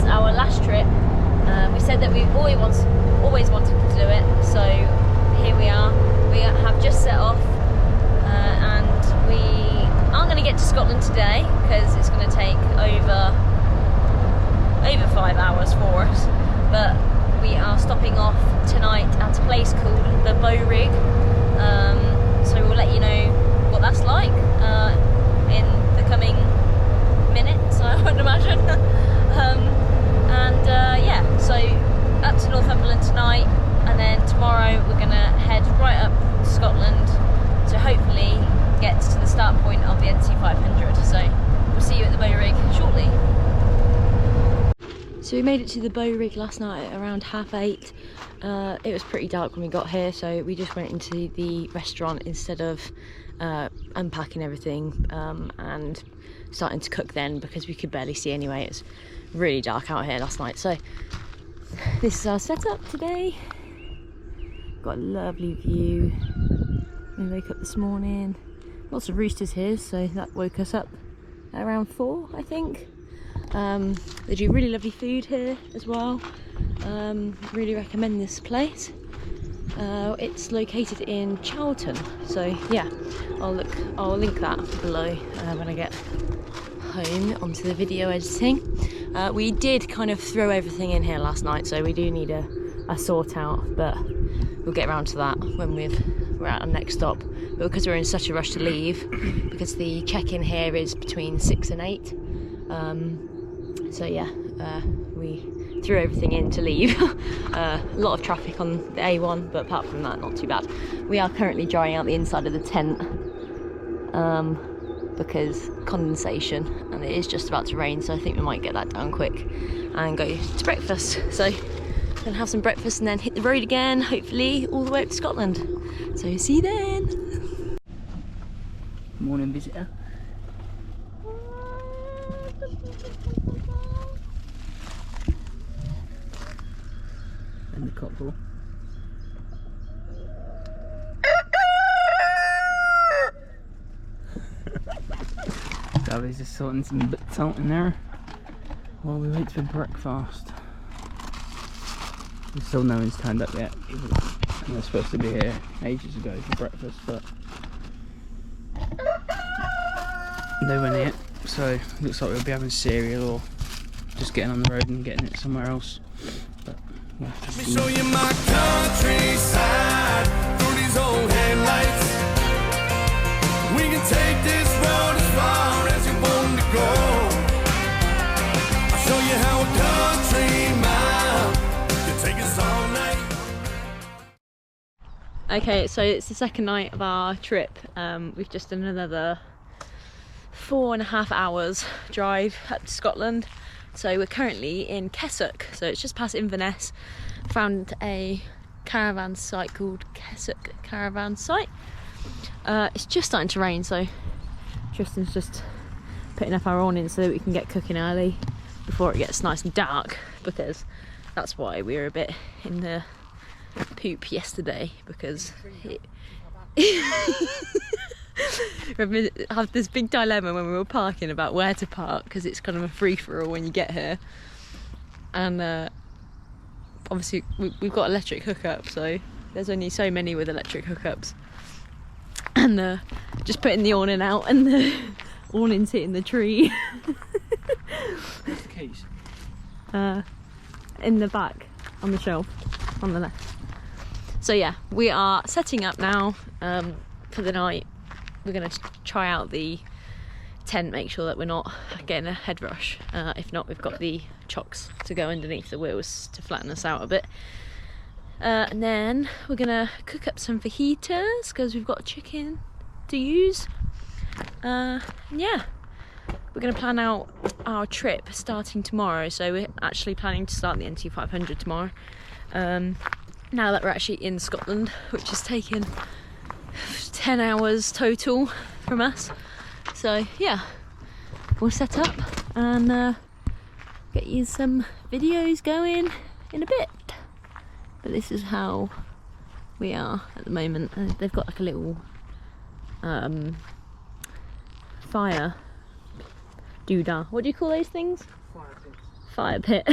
our last trip. We said that we always wanted to do it, so here we are. We have just set off, and we aren't going to get to Scotland today because it's going to take over 5 hours for us, but we are stopping off tonight at a place called the Bowrig, so we'll let you know what that's like in the coming minutes, I would imagine. Yeah, so up to Northumberland tonight, and then tomorrow we're going to head right up to Scotland to hopefully get to the start point of the NC500. So we'll see you at the Bowrig shortly. So we made it to the Bowrig last night at around 8:30. It was pretty dark when we got here, so we just went into the restaurant instead of unpacking everything and starting to cook then, because we could barely see anyway. It's really dark out here last night. So this is our setup today. Got a lovely view. We woke up this morning. Lots of roosters here, so that woke us up at around 4, I think. They do really lovely food here as well. Really recommend this place. It's located in Charlton, so yeah, I'll link that below when I get home onto the video editing. We did kind of throw everything in here last night, so we do need a sort out, but we'll get around to that when we're at our next stop. But because we're in such a rush to leave, because the check-in here is between 6 and 8, so yeah, we threw everything in to leave. A lot of traffic on the A1, but apart from that, not too bad. We are currently drying out the inside of the tent because condensation, and it is just about to rain, so I think we might get that done quick and go to breakfast. So we're gonna have some breakfast and then hit the road again, hopefully all the way up to Scotland. So see you then. Morning visitor. And the cockerel. Gabby's just sorting some bits out in there while we wait for breakfast. Still no one's turned up yet. They're supposed to be here ages ago for breakfast, but no one yet. So looks like we'll be having cereal or just getting on the road and getting it somewhere else. But we'll have to see. Let me show you my countryside through these old headlights. We can take this road as far as you want to go. I'll show you how a country mile can take us all night. Okay, so it's the second night of our trip. We've just done another 4.5 hours drive up to Scotland. So we're currently in Kessock, so it's just past Inverness. Found a caravan site called Kessock Caravan Site. It's just starting to rain, so Tristan's just putting up our awning so that we can get cooking early before it gets nice and dark, because that's why we were a bit in the poop yesterday, because we have this big dilemma when we were parking about where to park, because it's kind of a free-for-all when you get here, and obviously we've got electric hookup, so there's only so many with electric hookups, and just putting the awning out and the awning's hitting the tree. Where's the keys? In the back on the shelf on the left. So yeah, we are setting up now for the night. We're going to try out the tent, make sure that we're not getting a head rush. If not, we've got the chocks to go underneath the wheels to flatten us out a bit. And then we're going to cook up some fajitas because we've got chicken to use. Yeah, we're going to plan out our trip starting tomorrow. So we're actually planning to start the NT500 tomorrow. Now that we're actually in Scotland, which has taken 10 hours total from us. So yeah, we'll set up and get you some videos going in a bit. But this is how we are at the moment. They've got like a little fire doodah. What do you call those things? fire pit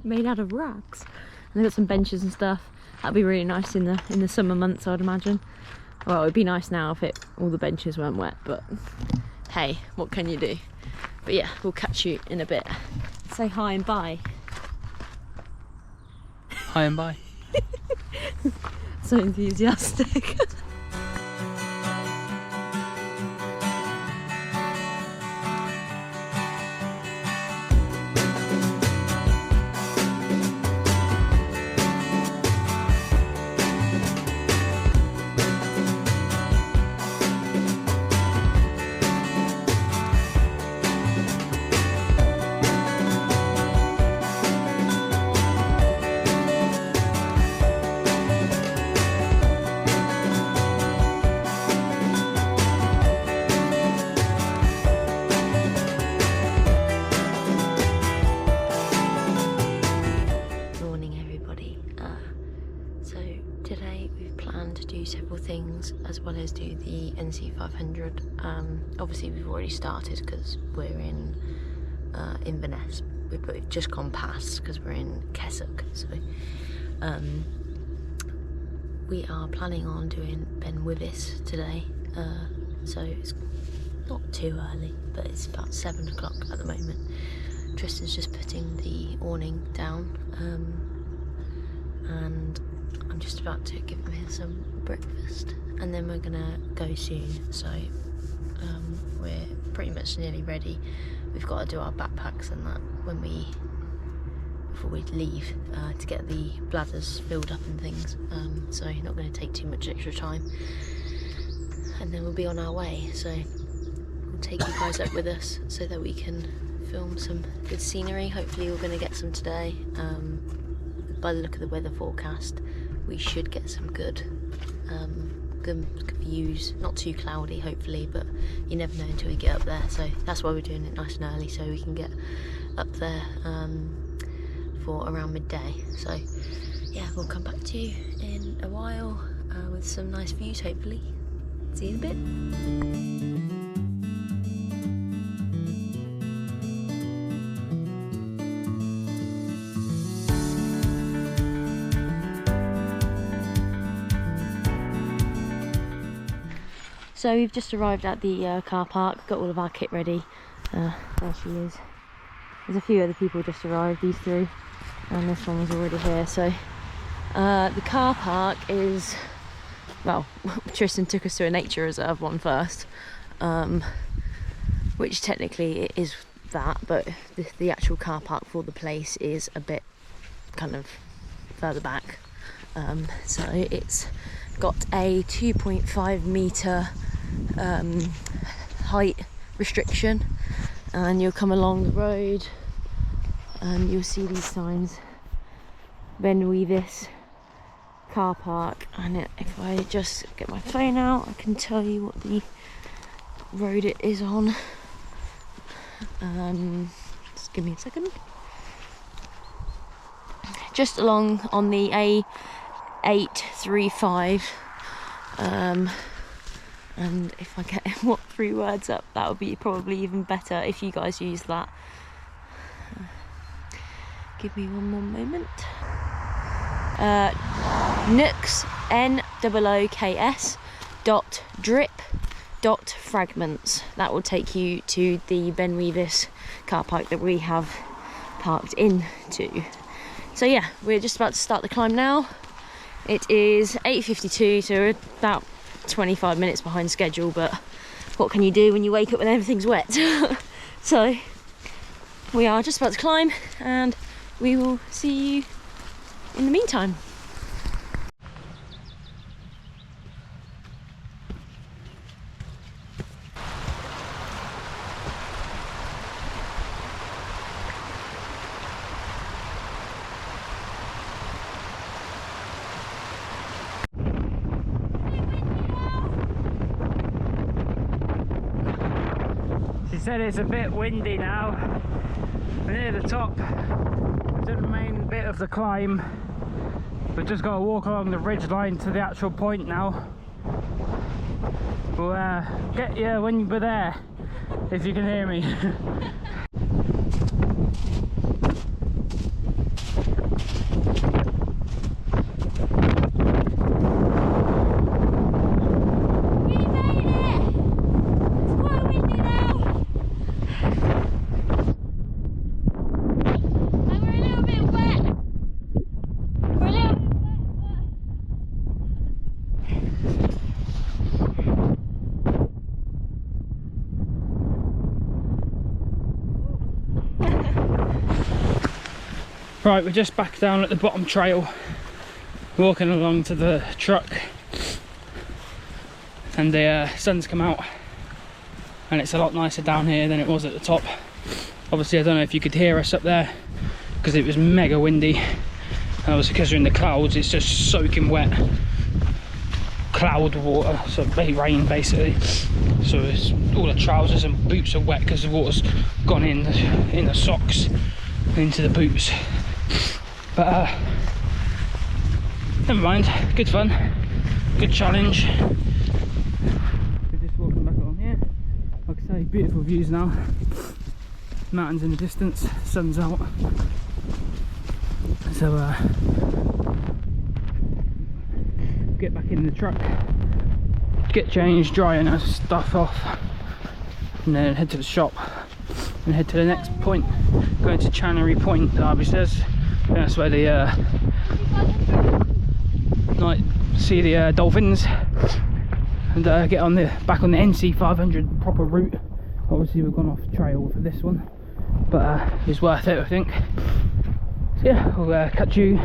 made out of rags. And they've got some benches and stuff. That'd be really nice in the summer months, I'd imagine. Well, it'd be nice now if all the benches weren't wet, but hey, what can you do? But yeah, we'll catch you in a bit. Say hi and bye. Hi and bye. So enthusiastic. As well as do the NC 500. Obviously we've already started because we're in Inverness. We've just gone past because we're in Kessock. So we are planning on doing Ben Wyvis today. So it's not too early, but it's about 7 o'clock at the moment. Tristan's just putting the awning down, and I'm just about to give him some breakfast, and then we're gonna go soon. So we're pretty much nearly ready. We've got to do our backpacks and that before we leave to get the bladders filled up and things. So not going to take too much extra time, and then we'll be on our way. So we'll take you guys up with us so that we can film some good scenery. Hopefully we're going to get some today. By the look of the weather forecast, we should get some good views. Not too cloudy, hopefully, but you never know until you get up there. So that's why we're doing it nice and early, so we can get up there for around midday. So yeah, we'll come back to you in a while with some nice views, hopefully. See you in a bit. So we've just arrived at the car park, got all of our kit ready. There she is. There's a few other people just arrived, these three, and this one was already here. So the car park is, well, Tristan took us to a nature reserve one first, which technically it is that, but the actual car park for the place is a bit kind of further back. So it's got a 2.5 metre height restriction, and you'll come along the road and you'll see these signs: Ben Wyvis car park. And if I just get my phone out, I can tell you what the road it is on. Just give me a second. Just along on the A835, and if I get what 3 words up, that would be probably even better if you guys use that. Give me one more moment. Nooks, NOOKS .drip.fragments. That will take you to the Ben Wyvis car park that we have parked into. So yeah, we're just about to start the climb now. It is 8:52, so we're about 25 minutes behind schedule, but what can you do when you wake up when everything's wet? So we are just about to climb, and we will see you in the meantime. She said it's a bit windy now. We're near the top. We've done the main bit of the climb. We've just got to walk along the ridge line to the actual point now. We'll get you when we're there, if you can hear me. Right, we're just back down at the bottom trail, walking along to the truck, and the sun's come out and it's a lot nicer down here than it was at the top. Obviously I don't know if you could hear us up there because it was mega windy, and obviously because we're in the clouds it's just soaking wet cloud water, so rain basically, so it's, all the trousers and boots are wet because the water's gone in the socks and into the boots. But never mind, good fun, good challenge. We're just walking back along here. Like I say, beautiful views now. Mountains in the distance, sun's out. So get back in the truck, get changed, drying our stuff off, and then head to the shop and head to the next point, going to Channery Point, Derby says. That's where the might see the dolphins, and get on the back on the NC 500 proper route. Obviously we've gone off trail for this one, but it's worth it I think. So yeah, I'll catch you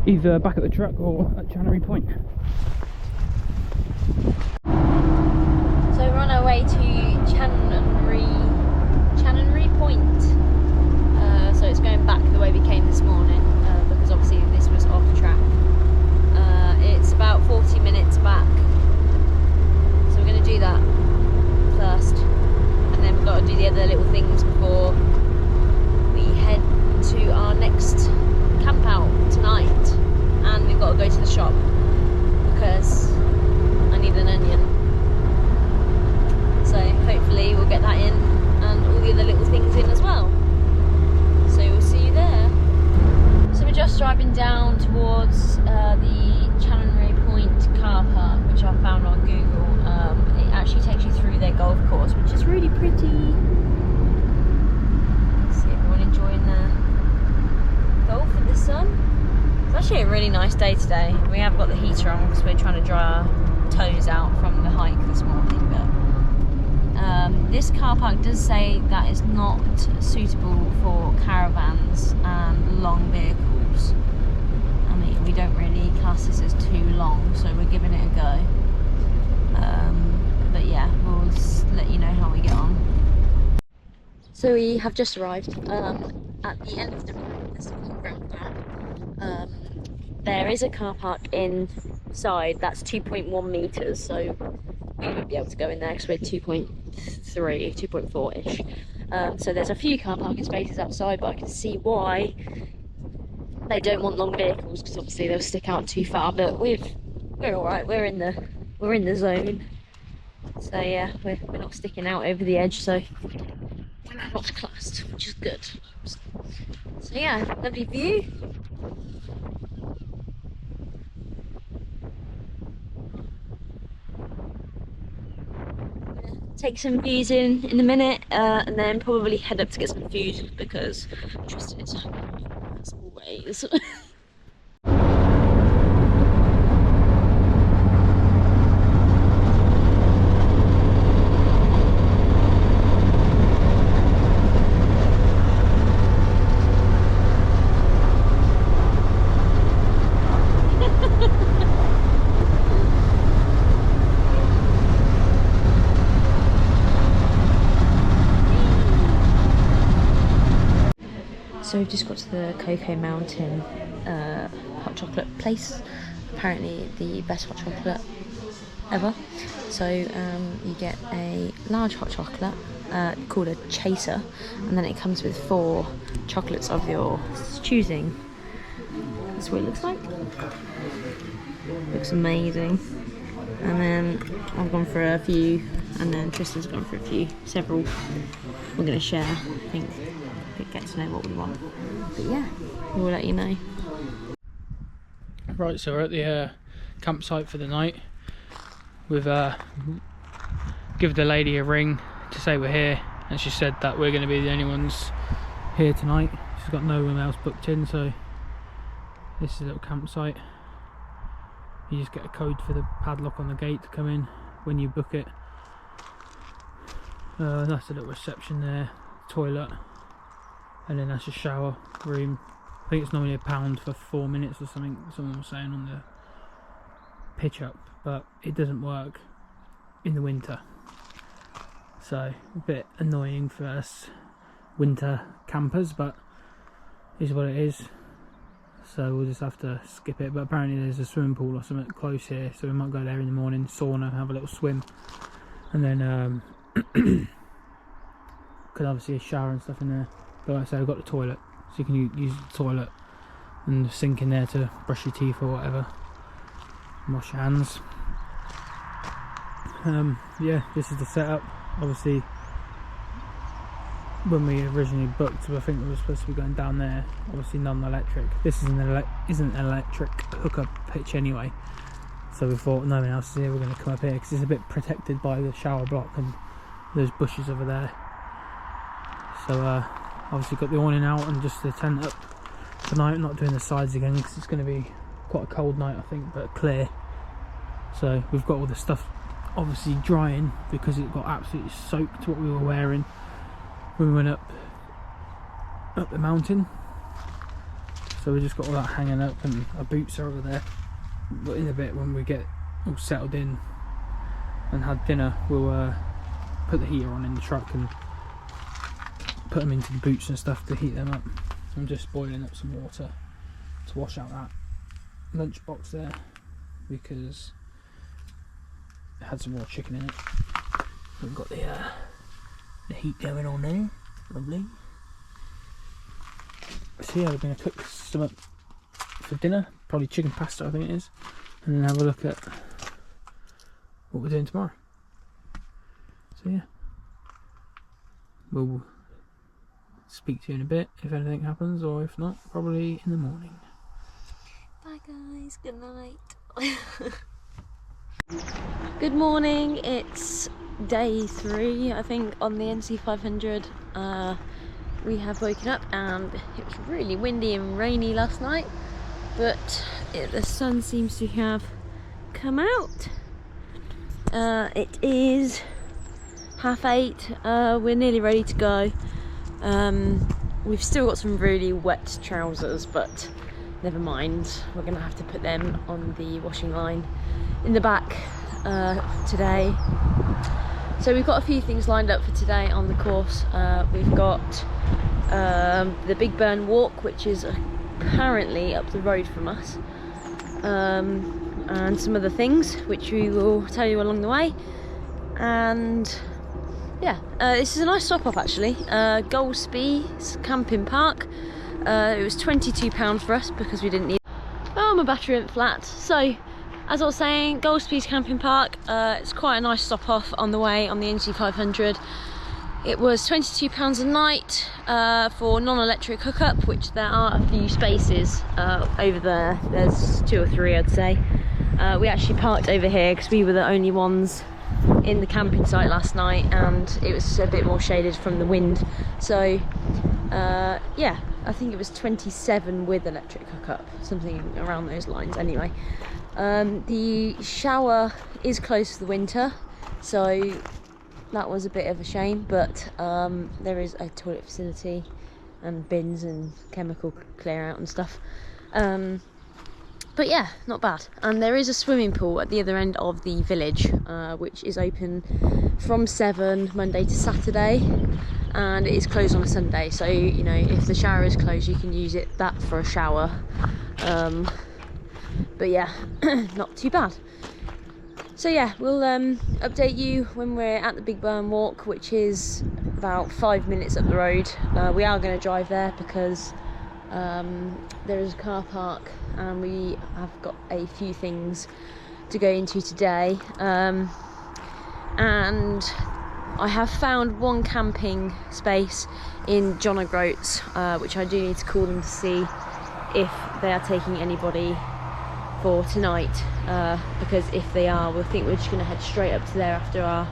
either back at the truck or at Channery Point. So we're on our way to Channery Point. So it's going back the way we came this morning, because obviously this was off track. It's about 40 minutes back, so we're going to do that first, and then we've got to do the other little things before we head to our next camp out tonight. And we've got to go to the shop because I need an onion, so hopefully we'll get that in and all the other little things in as well. So we'll see you there. So we're just driving down towards the Channery Point car park, which I found on Google. It actually takes you through their golf course, which is really pretty. See everyone enjoying their golf in the sun. It's actually a really nice day today. We have got the heater on because we're trying to dry our toes out from the hike this morning, but this car park does say that it's not suitable for caravans and long vehicles. I mean, we don't really class this as too long, so we're giving it a go. But yeah, we'll let you know how we get on. So we have just arrived at the end of the road. There's a campground now. There is a car park inside that's 2.1 metres, so we won't be able to go in there because we're 2.3, 2.4-ish. So there's a few car parking spaces outside, but I can see why they don't want long vehicles, because obviously they'll stick out too far. But we're all right. We're in the zone. So yeah, we're not sticking out over the edge. So we're not classed, which is good. So yeah, lovely view. Take some views in a minute, and then probably head up to get some food because I'm trusted as always. So we've just got to the Cocoa Mountain hot chocolate place. Apparently the best hot chocolate ever. So you get a large hot chocolate called a chaser, and then it comes with 4 chocolates of your choosing. That's what it looks like. Looks amazing. And then I've gone for a few, and then Tristan's gone for several. We're going to share, I think. get to know what we want. But yeah, we'll let you know. Right, so we're at the campsite for the night. We've given the lady a ring to say we're here, and she said that we're going to be the only ones here tonight. She's got no one else booked in, so this is a little campsite. You just get a code for the padlock on the gate to come in when you book it. That's a little reception there, toilet, and then that's a shower room. I think it's normally £1 for 4 minutes or something, someone was saying on the pitch up, but it doesn't work in the winter, so a bit annoying for us winter campers, but is what it is. So we'll just have to skip it. But apparently there's a swimming pool or something close here, so we might go there in the morning, sauna, have a little swim, and then could obviously a shower and stuff in there. But like I say, I've got the toilet, so you can use the toilet and the sink in there to brush your teeth or whatever, and wash your hands. Yeah, this is the setup. Obviously, when we originally booked, I think we were supposed to be going down there, obviously non-electric. This isn't an electric hookup pitch anyway, so we thought no one else is here, we're going to come up here because it's a bit protected by the shower block and those bushes over there. So obviously got the awning out and just the tent up tonight, not doing the sides again because it's going to be quite a cold night I think, but clear. So we've got all the stuff obviously drying because it got absolutely soaked what we were wearing when we went up the mountain. So we just got all that hanging up, and our boots are over there. But in a bit, when we get all settled in and had dinner, we'll put the heater on in the truck and put them into the boots and stuff to heat them up. I'm just boiling up some water to wash out that lunchbox there because it had some raw chicken in it. We've got the heat going on there, lovely. So yeah, we're going to cook some up for dinner, probably chicken pasta I think it is, and then have a look at what we're doing tomorrow. So yeah, we'll speak to you in a bit if anything happens, or if not, probably in the morning. Bye guys, good night. Good morning, it's day 3 I think on the NC 500. We have woken up and it was really windy and rainy last night, but the sun seems to have come out. It is 8:30. We're nearly ready to go. We've still got some really wet trousers, but never mind, we're gonna have to put them on the washing line in the back today. So we've got a few things lined up for today on the course. We've got the Big Burn Walk, which is apparently up the road from us, and some other things which we will tell you along the way. And yeah, this is a nice stop off actually. Golspie camping park. It was £22 for us because we didn't need. Oh, my battery went flat. So as I was saying, Golspie's camping park, it's quite a nice stop off on the way on the NC 500. It was £22 a night for non-electric hookup, which there are a few spaces over there. There's 2 or 3 I'd say. We actually parked over here because we were the only ones in the camping site last night, and it was a bit more shaded from the wind. So yeah, I think it was 27 with electric hookup, something around those lines anyway. The shower is closed for the winter, so that was a bit of a shame, but there is a toilet facility and bins and chemical clear out and stuff. But yeah, not bad. And there is a swimming pool at the other end of the village, which is open from 7 Monday to Saturday, and it is closed on a Sunday. So, you know, if the shower is closed, you can use that for a shower. But yeah, not too bad. So yeah, we'll update you when we're at the Big Burn Walk, which is about 5 minutes up the road. We are going to drive there because there is a car park and we have got a few things to go into today. And I have found one camping space in John O'Groats, which I do need to call them to see if they are taking anybody for tonight, because if they are, we'll think we're just going to head straight up to there after our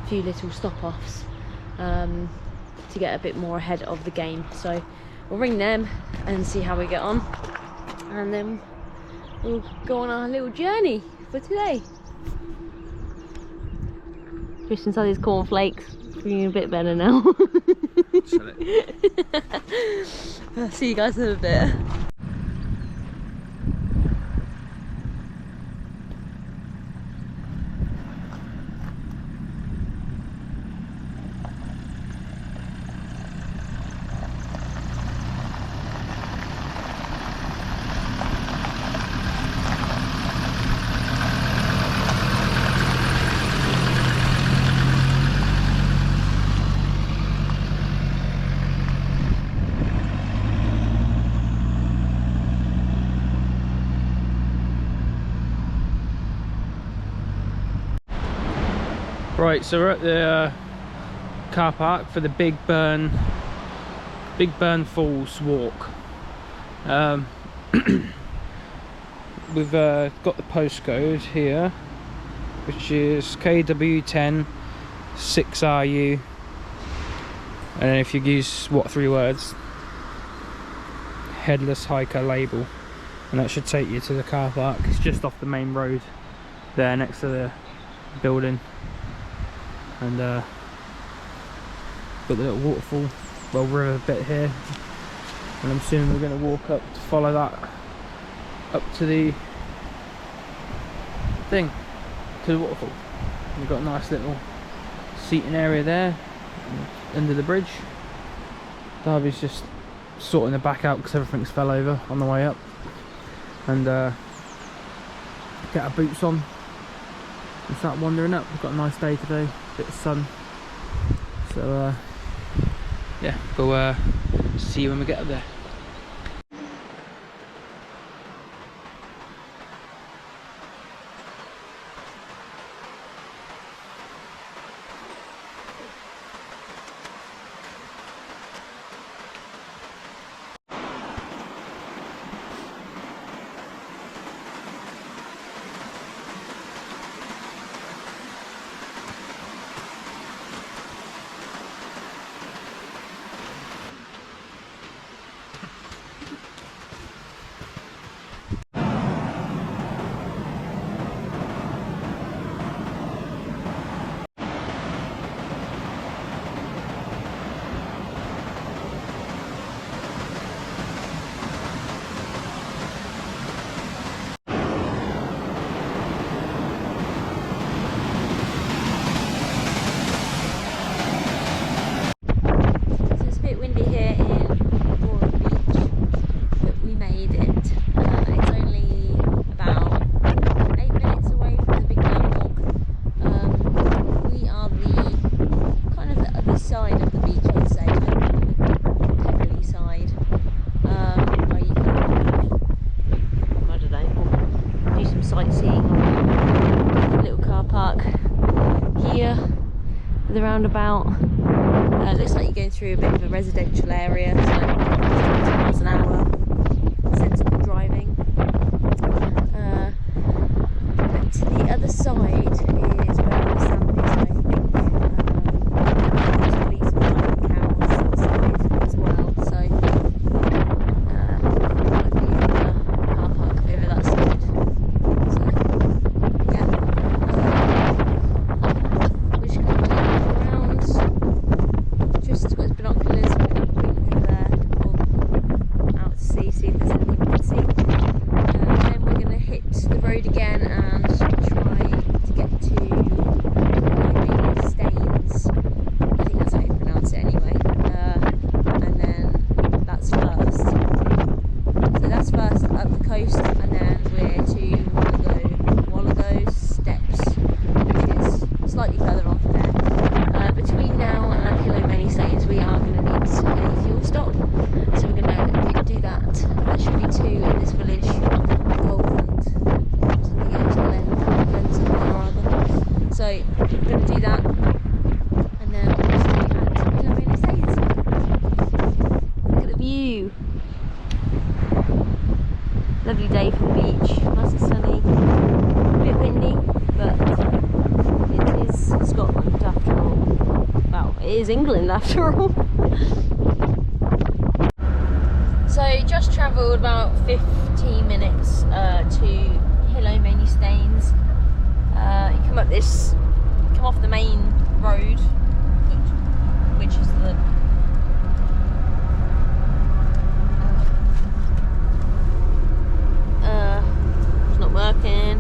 few little stop-offs, to get a bit more ahead of the game. So we'll ring them and see how we get on, and then we'll go on our little journey for today. Kristian's had his cornflakes, feeling a bit better now. I'll see you guys in a bit. Right, so we're at the car park for the Big Burn Falls walk. We've got the postcode here, which is KW10 6RU, and then if you use what 3 words, headless hiker label, and that should take you to the car park. It's just off the main road there next to the building. And got the little waterfall, well, river bit here, and I'm assuming we're going to walk up to follow that up to the thing, to the waterfall. We've got a nice little seating area there under the bridge. Darby's just sorting the back out because everything's fell over on the way up, and get our boots on and start wandering up. We've got a nice day today, bit of sun, so yeah, we'll see you when we get up there. Sightseeing, a little car park here, the roundabout. Looks like you're going through a bit of a residential area, so 50 miles an hour, sensible driving. But to the other side is where the stamp is, I think. There's police behind cows outside as well, so might be a car park over that side. Just got his binoculars, we're going to have a quick look over there, out to sea. after all. So just travelled about 15 minutes to Hillo Many Staines. You come off the main road, which is the it's not working.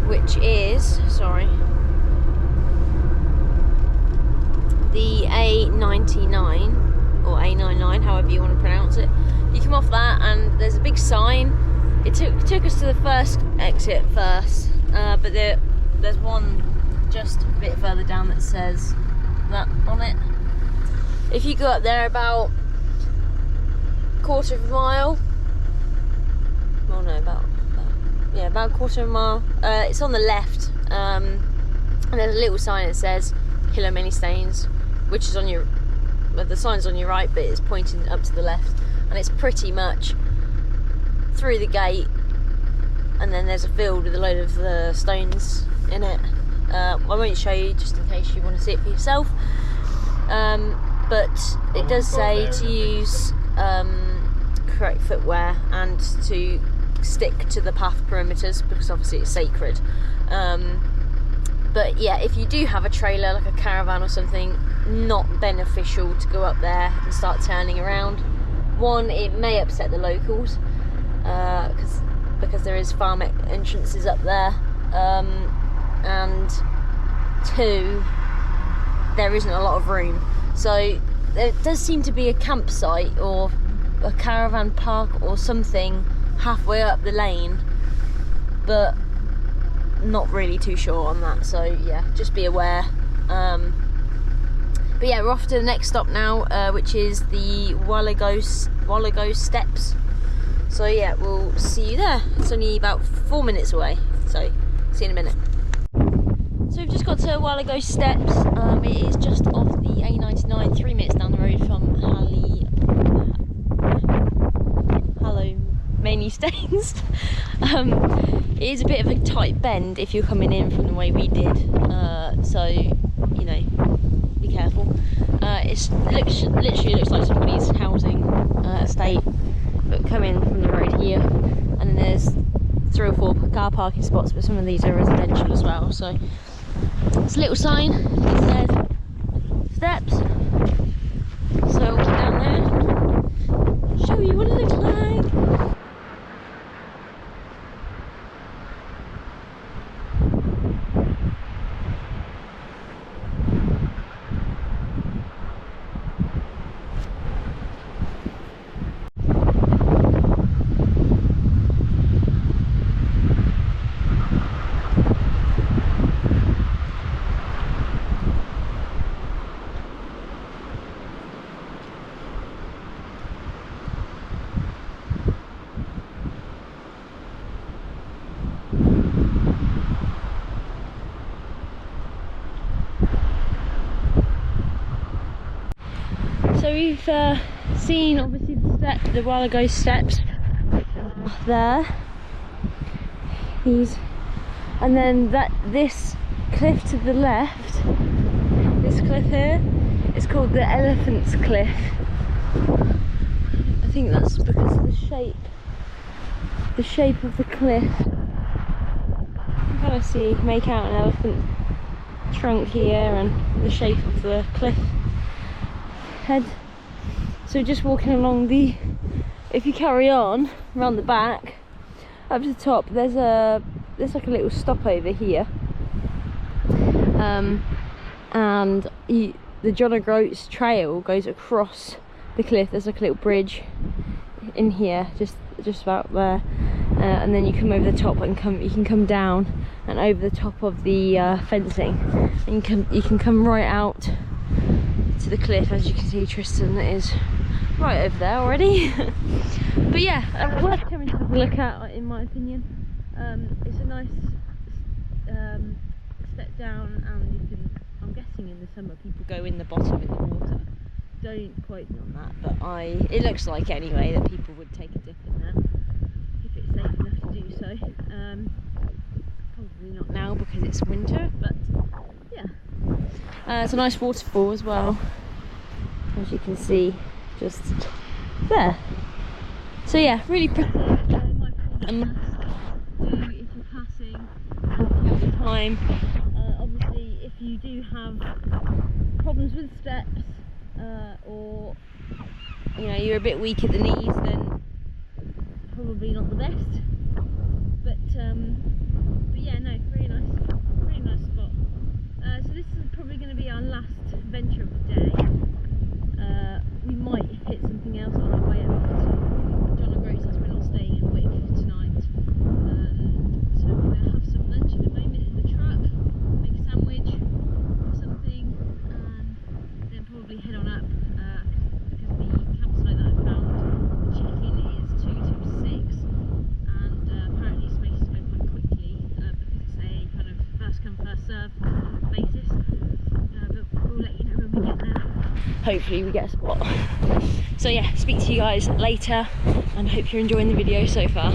Which is, sorry, the A99 or A99, however you want to pronounce it. You come off that and there's a big sign. It took us to the first exit first, but there's one just a bit further down that says that on it. If you go up there about a quarter of a mile, well no, about a quarter of a mile, it's on the left, and there's a little sign that says Hillo Many Staines, which is on your, well, the sign's on your right, but it's pointing up to the left, and it's pretty much through the gate, and then there's a field with a load of stones in it. I won't show you just in case you want to see it for yourself, but it does say to use correct footwear and to stick to the path perimeters, because obviously it's sacred. But yeah, if you do have a trailer like a caravan or something, not beneficial to go up there and start turning around. One, it may upset the locals because there is farm entrances up there, and two, there isn't a lot of room. So there does seem to be a campsite or a caravan park or something halfway up the lane, but not really too sure on that, so yeah, just be aware. But yeah, we're off to the next stop now, which is the Whaligoe Steps. So yeah, we'll see you there. It's only about 4 minutes away, so see you in a minute. So we've just got to Whaligoe Steps. It is just off the A99, 3 minutes down the road from Hillo Many Staines. It is a bit of a tight bend if you're coming in from the way we did, so you know, be careful. It literally looks like somebody's housing estate, but come in from the road here, and then there's 3 or 4 car parking spots, but some of these are residential as well. So it's a little sign that says steps, so I'll go down there and show you what it looks like. So we've seen obviously the Whaligoe Steps there. And then this cliff to the left, this cliff here, is called the Elephant's Cliff. I think that's because of the shape of the cliff. You can kind of make out an elephant trunk here and the shape of the cliff head. So just walking along if you carry on around the back up to the top, there's like a little stopover here, and the John O'Groats trail goes across the cliff. There's like a little bridge in here, just about there, and then you come over the top and you can come down and over the top of the fencing, and you can come right out to the cliff. As you can see, Tristan is right over there already. But yeah, worth coming to have a look at, in my opinion. It's a nice step down, and you can, I'm guessing in the summer people go in the bottom in the water. Don't quote me on that, but it looks like anyway that people would take a dip in there if it's safe enough to do so. Probably probably not now because it's winter, but yeah. It's a nice waterfall as well, as you can see just there. So yeah, really pretty. A must do if you're passing at the time. Obviously, if you do have problems with steps, or you know you're a bit weak at the knees, then probably not the best. But yeah, no, really nice spot. So this is probably going to be our last venture of the day. We might hit something else on our way up to John O'Groats, as we're not staying in Wick tonight. So we're going to have some lunch in a moment in the truck, make a sandwich or something, and then probably head on up because the campsite that I found, the check-in is 2 to 6, and apparently spaces go quite quickly because it's a kind of first come first serve basis. But we'll let you know when we get there. Hopefully we get a spot. So yeah, speak to you guys later and hope you're enjoying the video so far.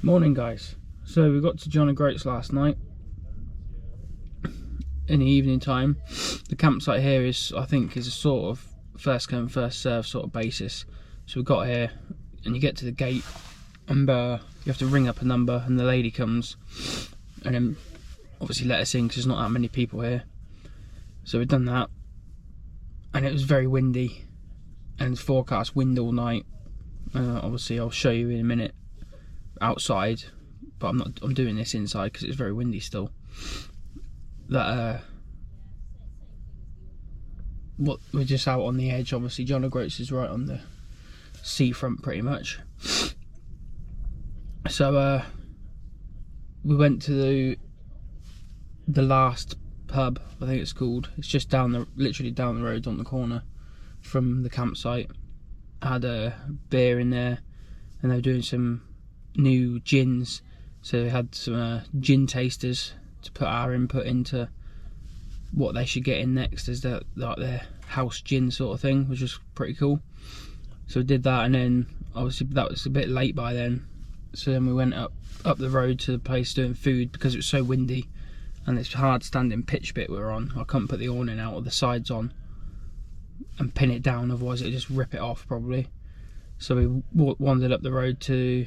Morning guys. So we got to John O'Groats last night in the evening time. The campsite here is, I think, is a sort of first come first serve sort of basis. So we got here and you get to the gate and you have to ring up a number and the lady comes and then obviously let us in because there's not that many people here. So we've done that, and it was very windy, and it's forecast wind all night. Obviously, I'll show you in a minute outside, but I'm doing this inside because it's very windy still. That we're just out on the edge. Obviously, John O'Groats is right on the seafront, pretty much. So we went to the last pub, I think it's called. It's just literally down the road on the corner from the campsite. I had a beer in there, and they were doing some new gins, so they had some gin tasters to put our input into what they should get in next as their house gin sort of thing, which was pretty cool. So we did that, and then obviously that was a bit late by then, so then we went up the road to the place doing food because it was so windy. And it's hard standing pitch bit we're on. I couldn't put the awning out or the sides on and pin it down, otherwise it'd just rip it off probably. So we wandered up the road to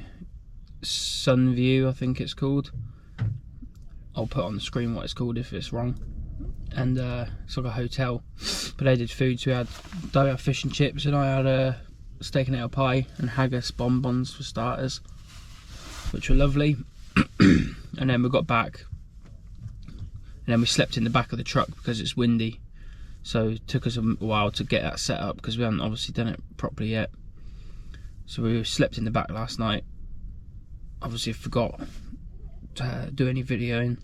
Sunview, I think it's called. I'll put on the screen what it's called if it's wrong. And it's like a hotel, but they did food, so we had fish and chips, and I had a steak and ale pie and haggis bonbons for starters, which were lovely. And then we got back, and then we slept in the back of the truck because it's windy, so it took us a while to get that set up because we hadn't obviously done it properly yet. So we slept in the back last night. Obviously forgot to do any videoing,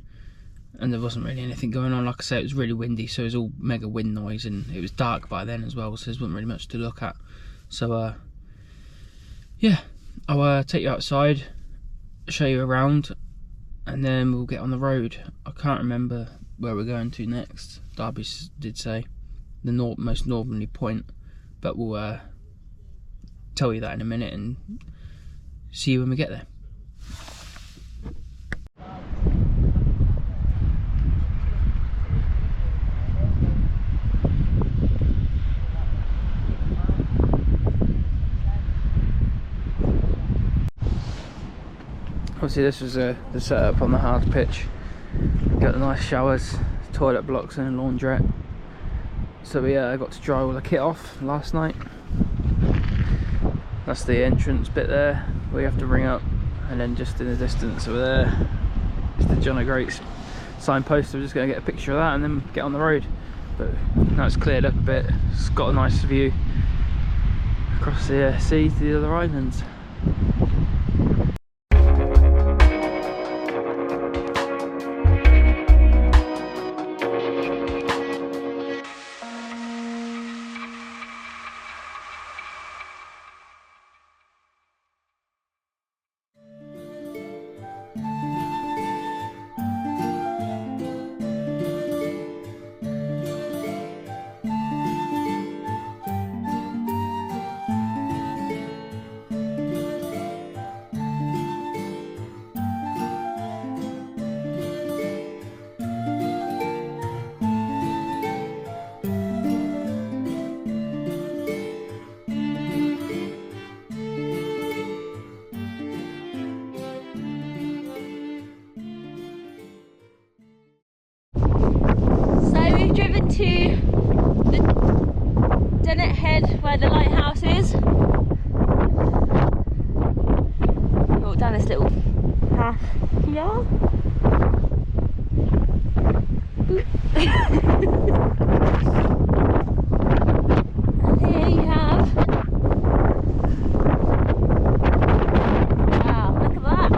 and there wasn't really anything going on. Like I say, it was really windy, so it was all mega wind noise, and it was dark by then as well, so there wasn't really much to look at. So yeah, I'll take you outside, show you around, and then we'll get on the road. I can't remember where we're going to next. Darby did say the most northerly point, but we'll tell you that in a minute and see you when we get there. Obviously this was the setup on the hard pitch. Got the nice showers, toilet blocks and a laundrette. So we got to dry all the kit off last night. That's the entrance bit there, we have to ring up, and then just in the distance over there is the John O'Groats signpost. So we're just going to get a picture of that and then get on the road. But now it's cleared up a bit, it's got a nice view across the sea to the other islands. Here you have. Wow, look at that.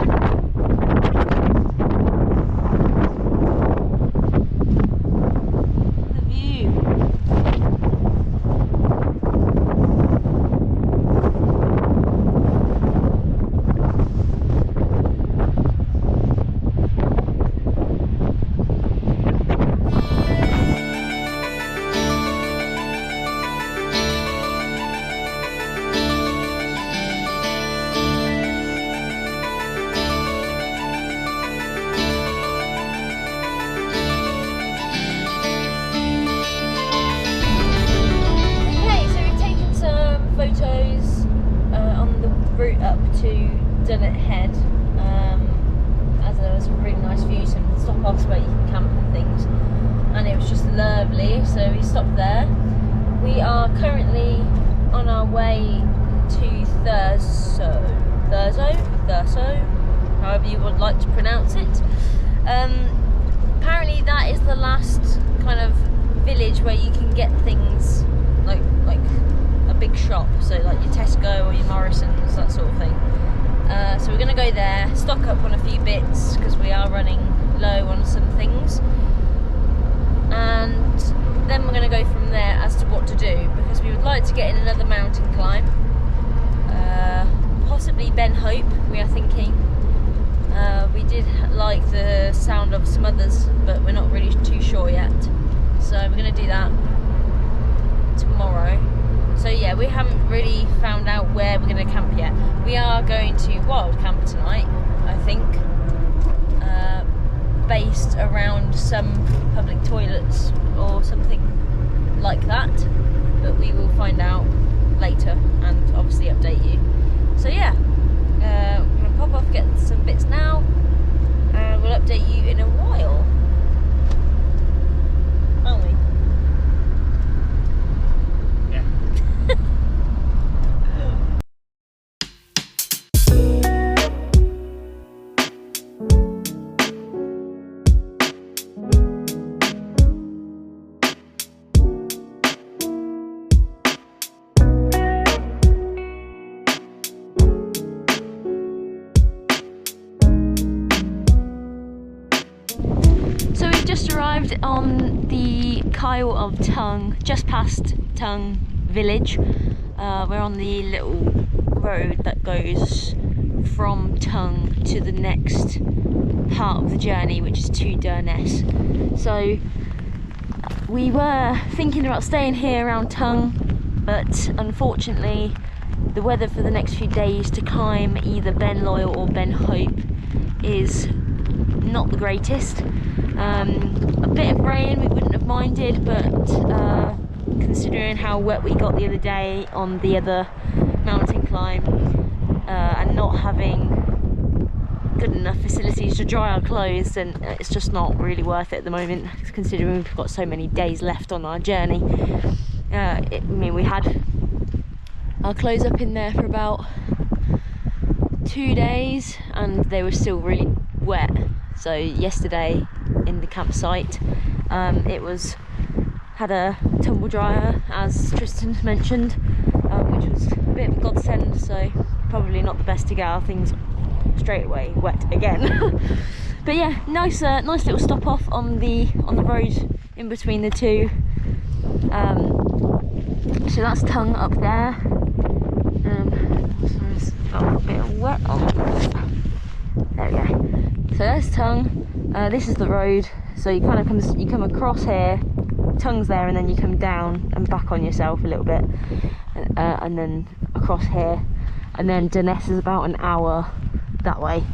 The view. Route up to Dunnet Head, as there was a really nice view, some stop-offs where you can camp and things, and it was just lovely, so we stopped there. We are currently on our way to Thurso, however you would like to pronounce it. Apparently that is the last kind of village where you can get things like a big shop, so like your Tesco or your Morrison's, that sort of thing. So we're going to go there, stock up on a few bits because we are running low on some things, and then we're going to go from there as to what to do, because we would like to get in another mountain climb, possibly Ben Hope, we are thinking. We did like the sound of some others, but we're not really too sure yet, so we're going to do that tomorrow. So yeah, we haven't really found out where we're going to camp yet. We are going to wild camp tonight, I think, based around some public toilets or something like that, but we will find out later and obviously update you. So yeah, we're going to pop off, get some bits now, and we'll update you in a while, aren't we? Just arrived on the Kyle of Tongue, just past Tongue village. We're on the little road that goes from Tongue to the next part of the journey, which is to Durness. So we were thinking about staying here around Tongue, but unfortunately the weather for the next few days to climb either Ben Loyal or Ben Hope is not the greatest. A bit of rain we wouldn't have minded, but considering how wet we got the other day on the other mountain climb, and not having good enough facilities to dry our clothes, then it's just not really worth it at the moment, considering we've got so many days left on our journey. I mean, we had our clothes up in there for about 2 days and they were still really wet. So yesterday in the campsite, it had a tumble dryer, as Tristan mentioned, which was a bit of a godsend, so probably not the best to get our things straight away wet again. But yeah, nice little stop off on the road in between the two. So that's Tongue up there. There's got a bit of wet on. There we go. So there's Tongue. This is the road. So you kind of come across here. Tongue's there, and then you come down and back on yourself a little bit, and then across here, and then Durness is about an hour that way.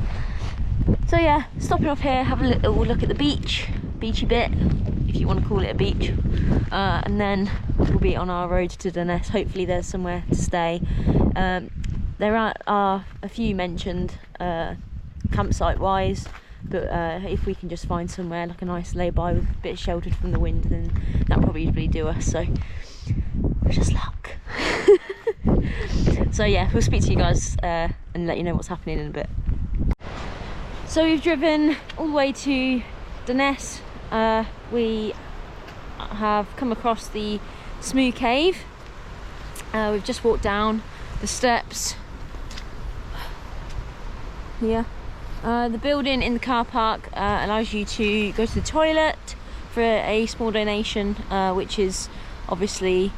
So yeah, stopping off here, have a little look at the beachy bit, if you want to call it a beach, and then we'll be on our road to Durness. Hopefully there's somewhere to stay. There are a few mentioned campsite wise, but if we can just find somewhere like a nice lay-by with a bit sheltered from the wind, then that'll probably do us. So just luck. So yeah, we'll speak to you guys and let you know what's happening in a bit. So we've driven all the way to Durness. We have come across the Smoo cave. We've just walked down the steps here. The building in the car park allows you to go to the toilet for a small donation, which is obviously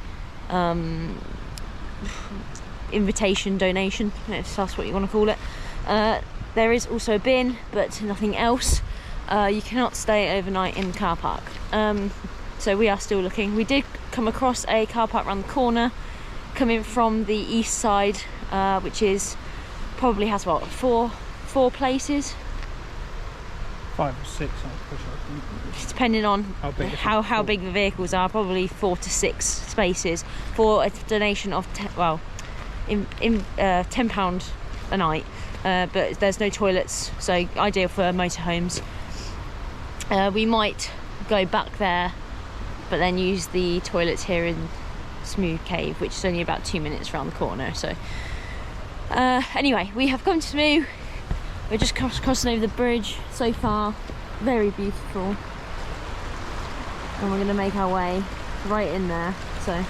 invitation donation, if that's what you want to call it. There is also a bin, but nothing else. You cannot stay overnight in the car park. So we are still looking. We did come across a car park around the corner coming from the east side, which is probably has what, four places, 5 or 6, I'll push up. depending on how big the vehicles are. Probably 4 to 6 spaces for a donation of £10 a night, but there's no toilets, so ideal for motorhomes. We might go back there but then use the toilets here in Smoo cave, which is only about 2 minutes around the corner. So anyway, we have come to Smoo. We're just crossing over the bridge so far. Very beautiful, and we're going to make our way right in there. So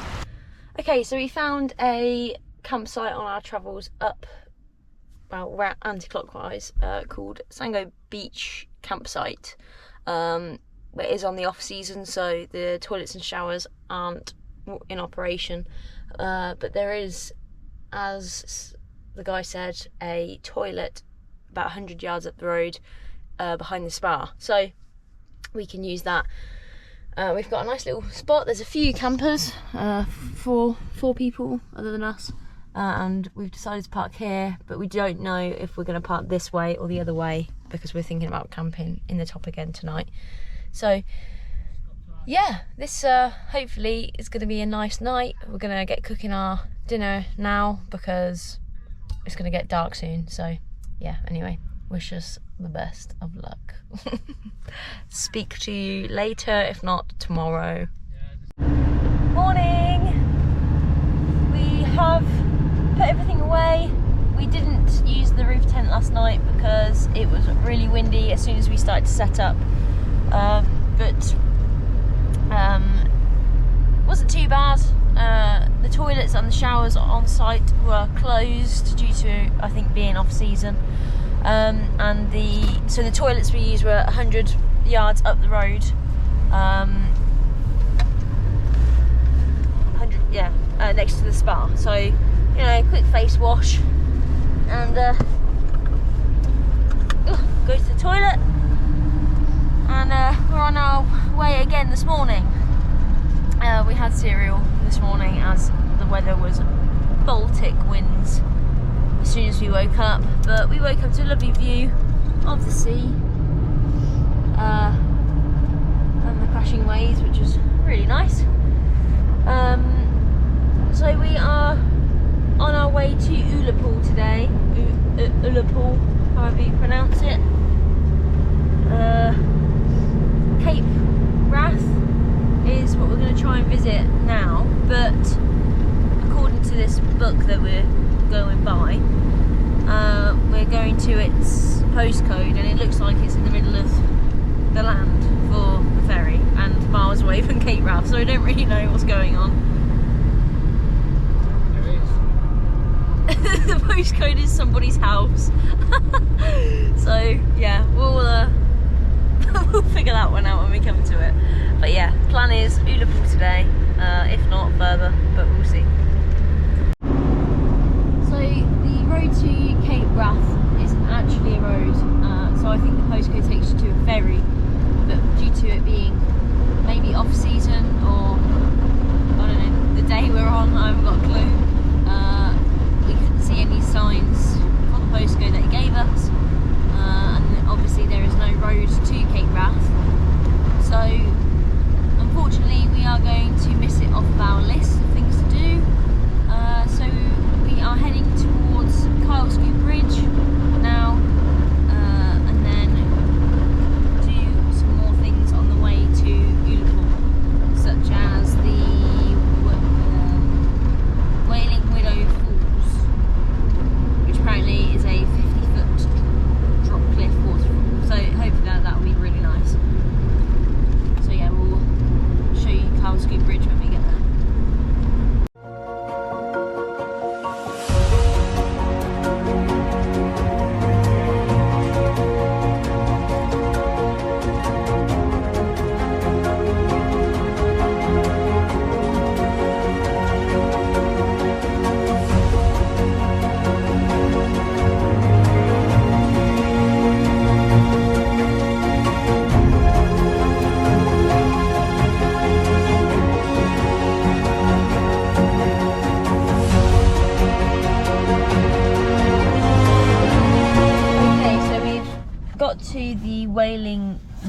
okay, so we found a campsite on our travels up, well, we're anti-clockwise, called Sango Beach Campsite. It is on the off season, so the toilets and showers aren't in operation, but there is, as the guy said, a toilet about 100 yards up the road behind the spa, so we can use that. We've got a nice little spot. There's a few campers, four people other than us, and we've decided to park here, but we don't know if we're going to park this way or the other way because we're thinking about camping in the top again tonight. So yeah, this hopefully is going to be a nice night. We're going to get cooking our dinner now because it's going to get dark soon. So yeah, anyway, wish us the best of luck. Speak to you later, if not tomorrow. Morning! We have put everything away. We didn't use the roof tent last night because it was really windy as soon as we started to set up. But wasn't too bad. The toilets and the showers on site were closed due to, I think, being off season. And so the toilets we used were 100 yards up the road. 100, yeah, next to the spa. So, you know, quick face wash and go to the toilet. And we're on our way again this morning. We had cereal this morning as the weather was Baltic winds as soon as we woke up, but we woke up to a lovely view of the sea and the crashing waves, which was really nice. So we are on our way to Ullapool today. Ullapool, however you pronounce it. Cape Wrath is what we're going to try and visit now, but according to this book that we're going by, we're going to its postcode, and it looks like it's in the middle of the land for the ferry and miles away from Cape Wrath, so I don't really know what's going on. There is. The postcode is somebody's house. So yeah, we'll figure that one out when we come to it. But yeah, plan is Ullapool today, if not further, but we'll see. So the road to Cape Wrath isn't actually a road, so I think the postcode takes you to a ferry, but due to it being maybe off season or I don't know, the day we're on, I haven't got a clue. We couldn't see any signs on the postcode that it gave us, and obviously there is no road to Cape Wrath, so unfortunately we are going to miss it off of our list of things to do. So we are heading towards Golspie Bridge now, and then do some more things on the way to Ullapool, such as the Wailing Widow Falls, which apparently is a 50-foot drop cliff waterfall, so hopefully that will be really nice.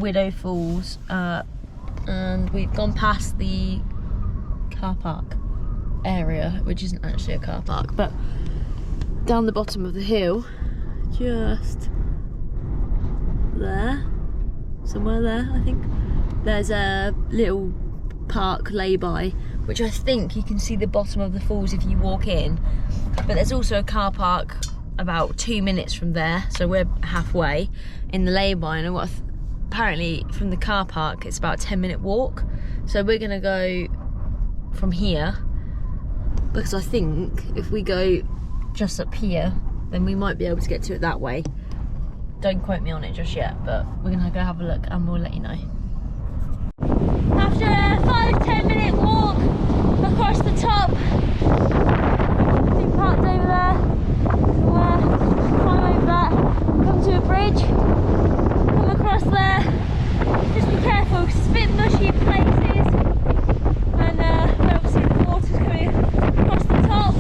Widow Falls, and we've gone past the car park area, which isn't actually a car park, but down the bottom of the hill, just there, somewhere there I think, there's a little park lay-by, which I think you can see the bottom of the falls if you walk in, but there's also a car park about 2 minutes from there, so we're halfway in the lay-by, and apparently from the car park it's about a 10-minute walk, so we're gonna go from here, because I think if we go just up here then we might be able to get to it that way. Don't quote me on it just yet, but we're gonna go have a look and we'll let you know. After a 5-10 minute walk across the top, we've parked over there, so climb over that, come to a bridge, come across there, just be careful because it's a bit mushy in places, and obviously the water's coming across the top,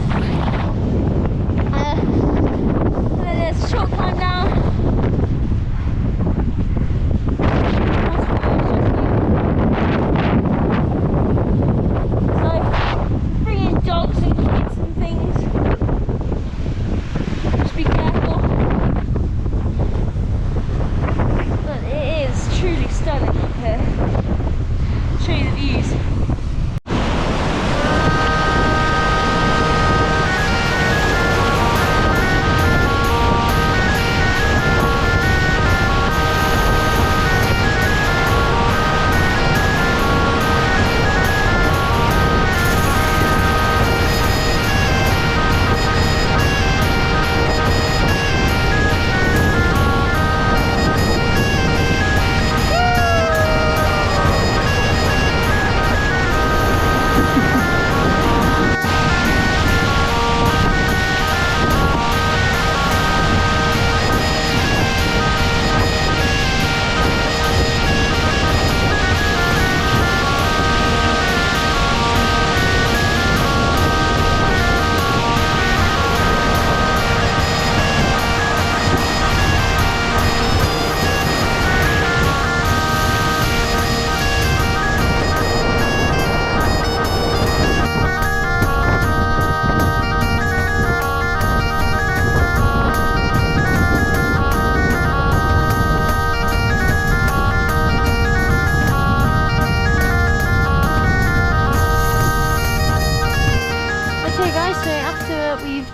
and then there's a short climb down.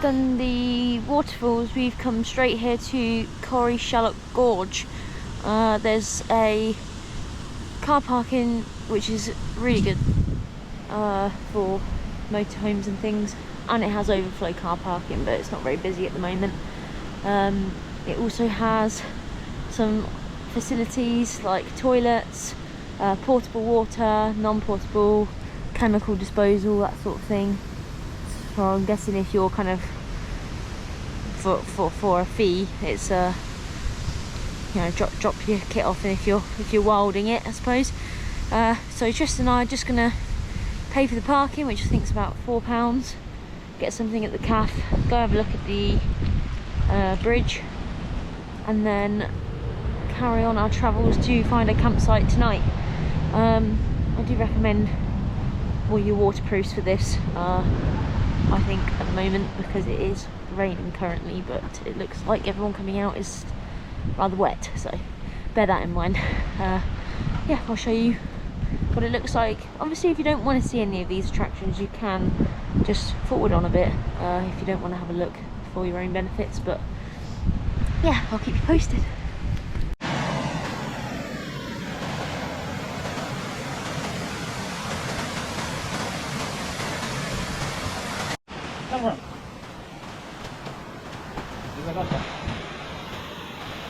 Done the waterfalls, we've come straight here to Corrieshalloch Gorge. There's a car parking which is really good for motorhomes and things, and it has overflow car parking, but it's not very busy at the moment. It also has some facilities like toilets, portable water, non-portable, chemical disposal, that sort of thing. So I'm guessing if you're kind of for a fee, it's you know, drop your kit off, and if you're wilding it, I suppose. So Tristan and I are just gonna pay for the parking, which I think is about £4, get something at the cafe, go have a look at the bridge, and then carry on our travels to find a campsite tonight. I do recommend all your waterproofs for this, I think, at the moment, because it is raining currently, but it looks like everyone coming out is rather wet, so bear that in mind. Yeah, I'll show you what it looks like. Obviously, if you don't want to see any of these attractions, you can just forward on a bit if you don't want to have a look for your own benefits, but yeah, I'll keep you posted.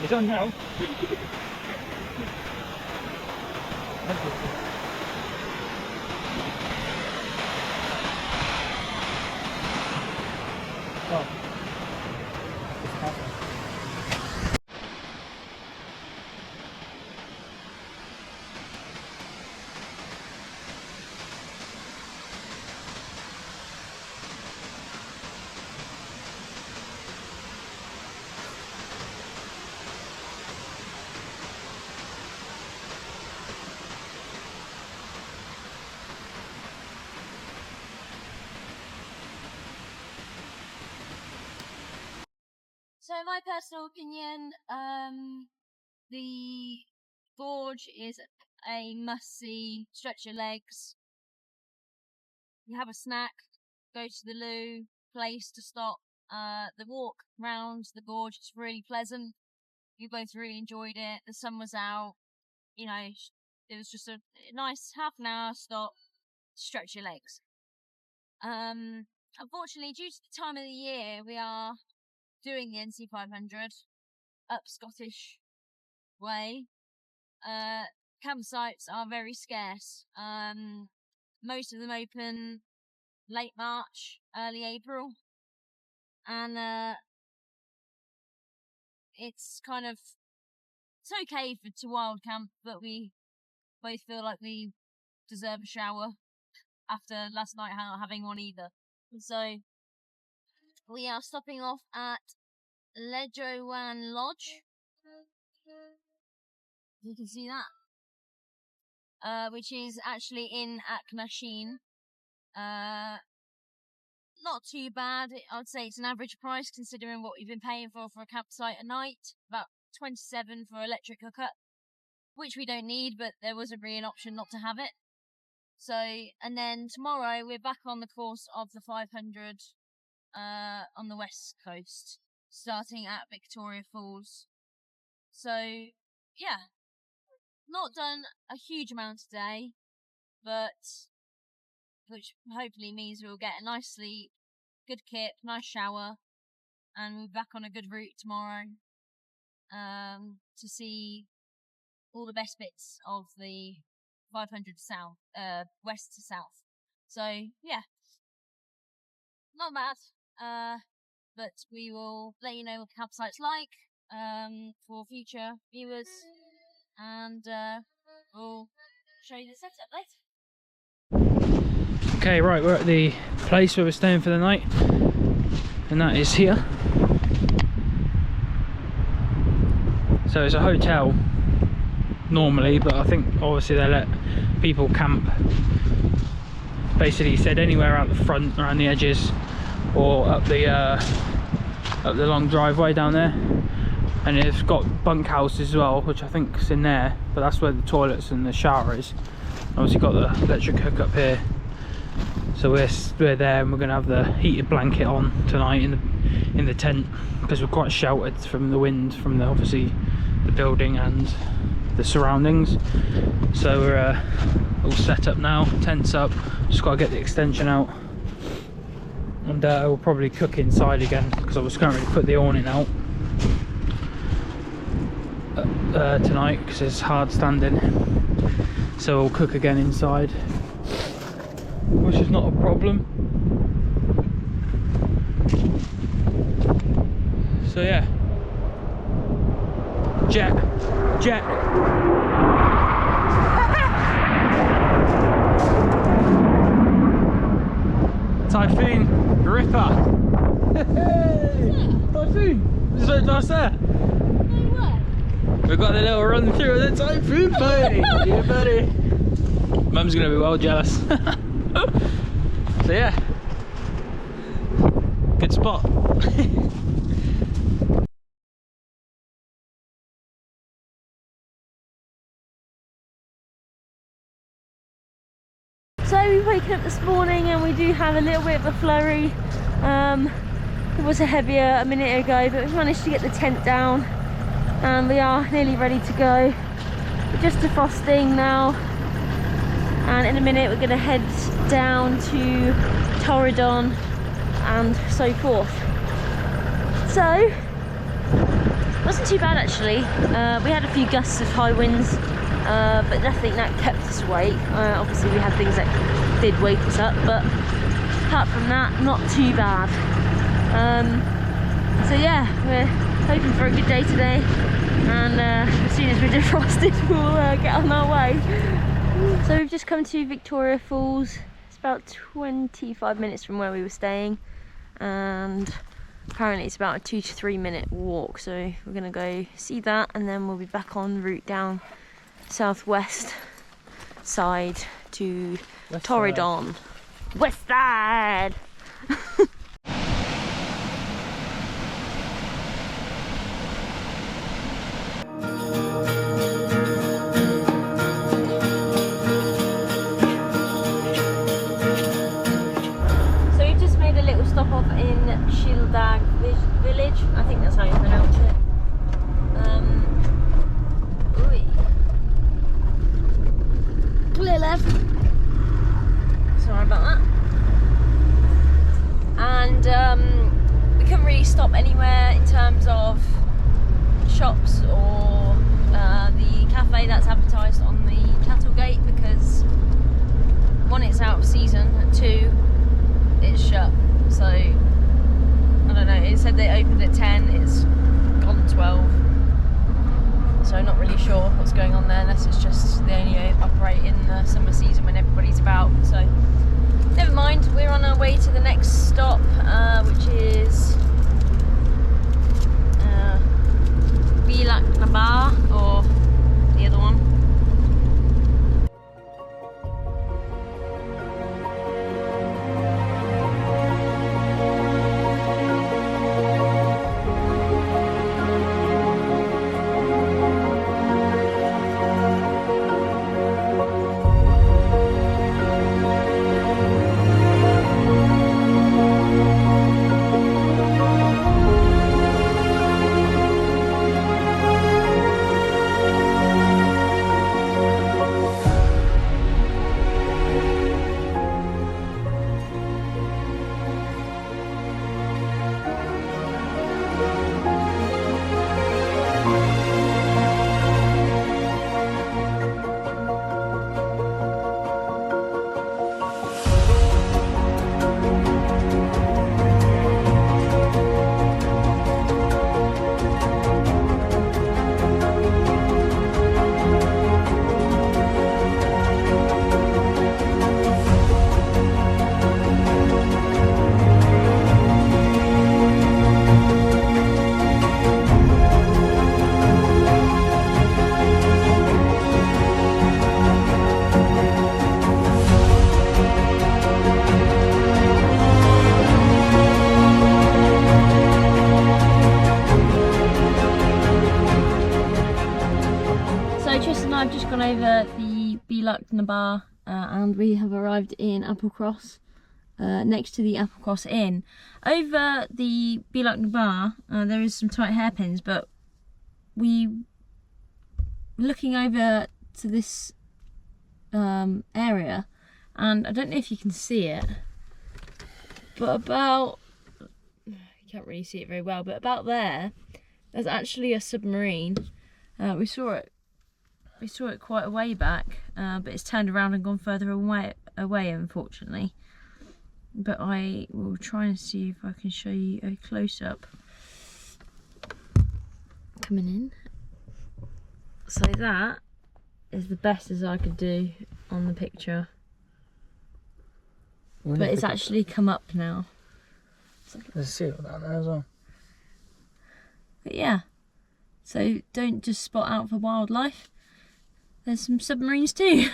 It's on now. So in my personal opinion, the gorge is a must-see. Stretch your legs. You have a snack. Go to the loo. Place to stop. The walk round the gorge is really pleasant. We both really enjoyed it. The sun was out. You know, it was just a nice half an hour stop. Stretch your legs. Unfortunately, due to the time of the year, we are doing the NC 500 up Scottish way. Campsites are very scarce. Most of them open late March, early April, and it's okay to wild camp, but we both feel like we deserve a shower after last night not having one either. So we are stopping off at Lejowan Lodge. You can see that, which is actually in Aknasheen. Not too bad. I'd say it's an average price considering what we've been paying for a campsite a night. About 27 for electric hookup, which we don't need, but there was a real option not to have it. So, and then tomorrow we're back on the course of the 500 on the west coast, starting at Victoria Falls. So, yeah, not done a huge amount today, but which hopefully means we'll get a nice sleep, good kit, nice shower, and we'll be back on a good route tomorrow to see all the best bits of the 500 south, west to south. So, yeah, not bad, but we will let you know what the campsite's like for future viewers, and we'll show you the setup later. Okay, right, we're at the place where we're staying for the night, and that is here. So it's a hotel normally, but I think obviously they let people camp. Basically said anywhere out the front, around the edges, or up the long driveway down there. And it's got bunkhouses as well, which I think is in there, but that's where the toilets and the shower is. Obviously got the electric hookup here. So we're there, and we're gonna have the heated blanket on tonight in the tent, because we're quite sheltered from the wind from obviously the building and the surroundings. So we're all set up now, tents up. Just got to get the extension out, and we'll probably cook inside again, because I was going to put the awning out tonight because it's hard standing. So we'll cook again inside, which is not a problem. So yeah, jet. Typhoon Ripper. Typhoon. Is that nice there? We've got a little run through the Typhoon, buddy. Yeah, buddy. Mum's gonna be well jealous. So yeah, good spot. So we've woken up this morning and we do have a little bit of a flurry. It was a minute ago, but we've managed to get the tent down and we are nearly ready to go. We're just defrosting now, and in a minute we're going to head down to Torridon and so forth. So, wasn't too bad actually. We had a few gusts of high winds, but nothing that kept us awake. Obviously we had things that did wake us up, but apart from that, not too bad. So yeah, we're hoping for a good day today, and as soon as we're defrosted we'll get on our way. So we've just come to Victoria Falls. It's about 25 minutes from where we were staying, and apparently it's about a 2 to 3 minute walk, so we're gonna go see that, and then we'll be back en route down southwest side to Torridon. West side. 11. Sorry about that. And we couldn't really stop anywhere in terms of shops or the cafe that's advertised on the cattle gate, because one, it's out of season, and two, it's shut. So I don't know, it said they opened at 10, it's gone 12, so not really sure what's going on there, unless it's just they only operate in the summer season when everybody's about. So never mind, we're on our way to the next stop, which is Whaligoe, or the other one. I've just gone over the Whaligoe and we have arrived in Applecross, next to the Applecross Inn. Over the Whaligoe there is some tight hairpins, but looking over to this area, and I don't know if you can see it, but about, you can't really see it very well, but about there's actually a submarine. We saw it quite a way back, but it's turned around and gone further away unfortunately. But I will try and see if I can show you a close-up. Coming in. So that is the best as I could do on the picture. But it's actually come up now. There's a seal down there as well. But yeah, so don't just spot out for wildlife. There's some submarines too.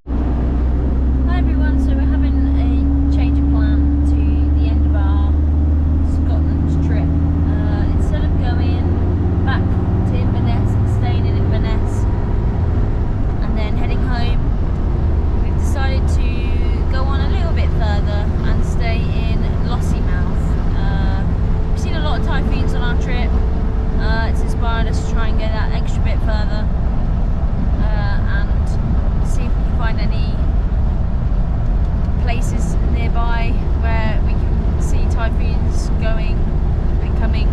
Hi everyone, so we're having a change of plan to the end of our Scotland trip. Instead of going back to Inverness and staying in Inverness and then heading home, we've decided to go on a little bit further and stay in Lossiemouth. We've seen a lot of typhoons on our trip. It's inspired us to try and go that extra bit further. And see if we can find any places nearby where we can see typhoons going and coming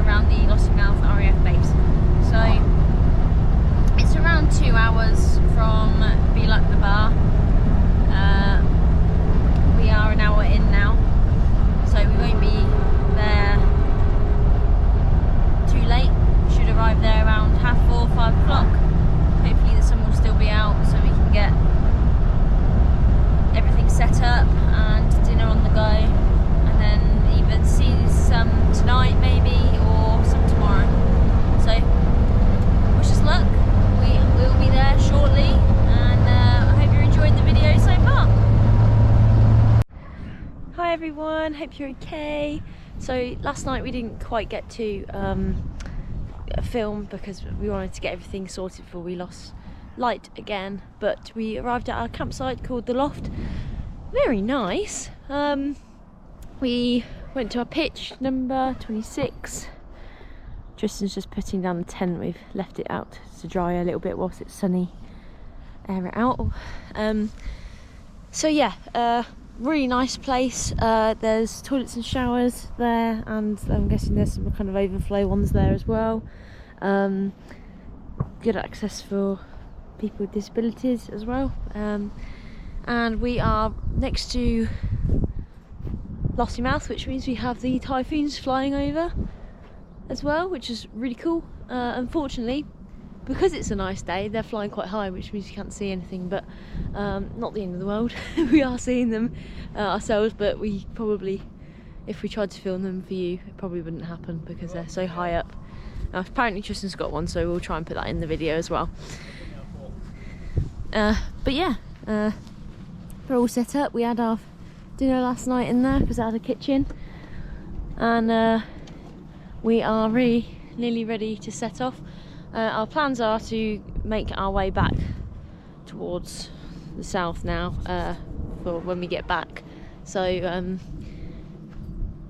around the Lossiemouth RAF base. So it's around 2 hours from Whaligoe. We are an hour in now, so we won't be there too late. We should arrive there around 4:30, 5 o'clock. Hopefully the sun will still be out so we can get everything set up and dinner on the go, and then either see some tonight maybe or some tomorrow. So wish us luck. We will be there shortly, and I hope you're enjoying the video so far. Hi everyone, hope you're okay. So last night we didn't quite get to film because we wanted to get everything sorted before we lost light again, but we arrived at our campsite called The Loft. Very nice. We went to our pitch number 26. Tristan's just putting down the tent. We've left it out to dry a little bit whilst it's sunny, air it out. So yeah, really nice place. There's toilets and showers there, and I'm guessing there's some kind of overflow ones there as well. Good access for people with disabilities as well. And we are next to Lossiemouth, which means we have the Typhoons flying over as well, which is really cool. Unfortunately, because it's a nice day, they're flying quite high, which means you can't see anything, but not the end of the world. We are seeing them ourselves, but we probably, if we tried to film them for you, it probably wouldn't happen because they're so high up. Apparently Tristan's got one, so we'll try and put that in the video as well. But yeah, we're all set up. We had our dinner last night in there because it had a kitchen, and we are really nearly ready to set off. Our plans are to make our way back towards the south now for when we get back. So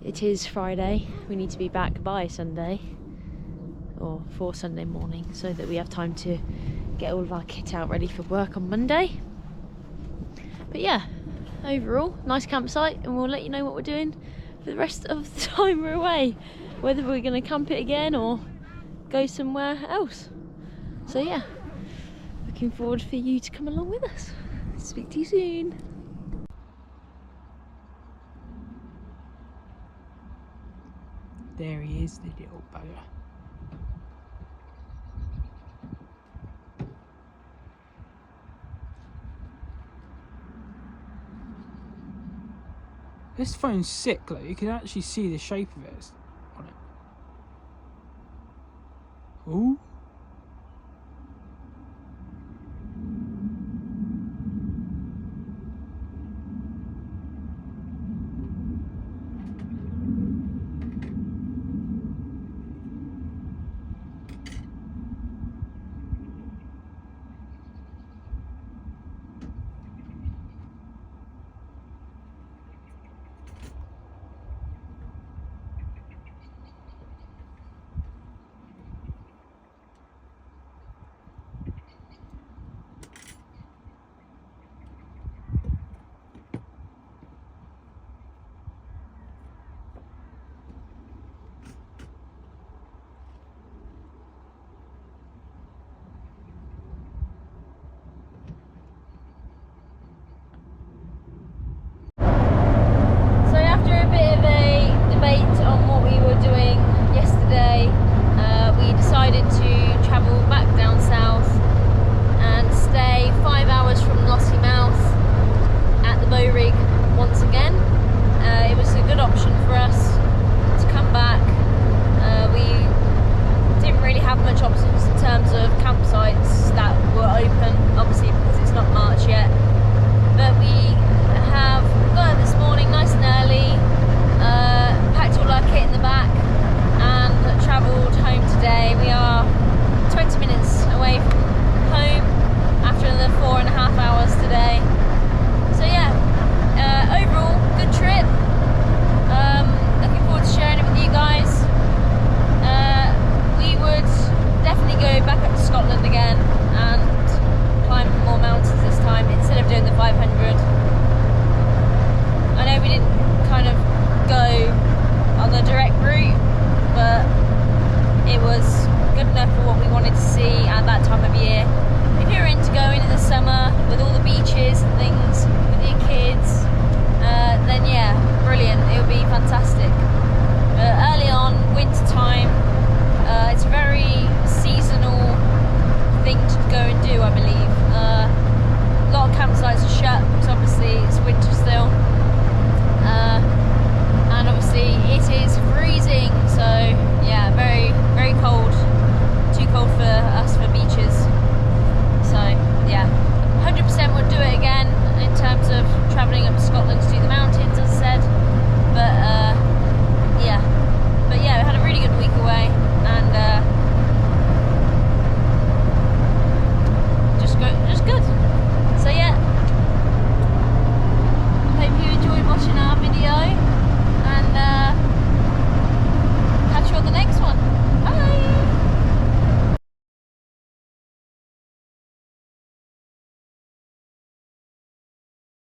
it is Friday. We need to be back by Sunday, or for Sunday morning, so that we have time to get all of our kit out ready for work on Monday. But yeah, overall nice campsite, and we'll let you know what we're doing for the rest of the time we're away, whether we're going to camp it again or go somewhere else. So yeah, looking forward for you to come along with us. Speak to you soon. There he is, the little bugger. This phone's sick, like you can actually see the shape of it on it. Ooh.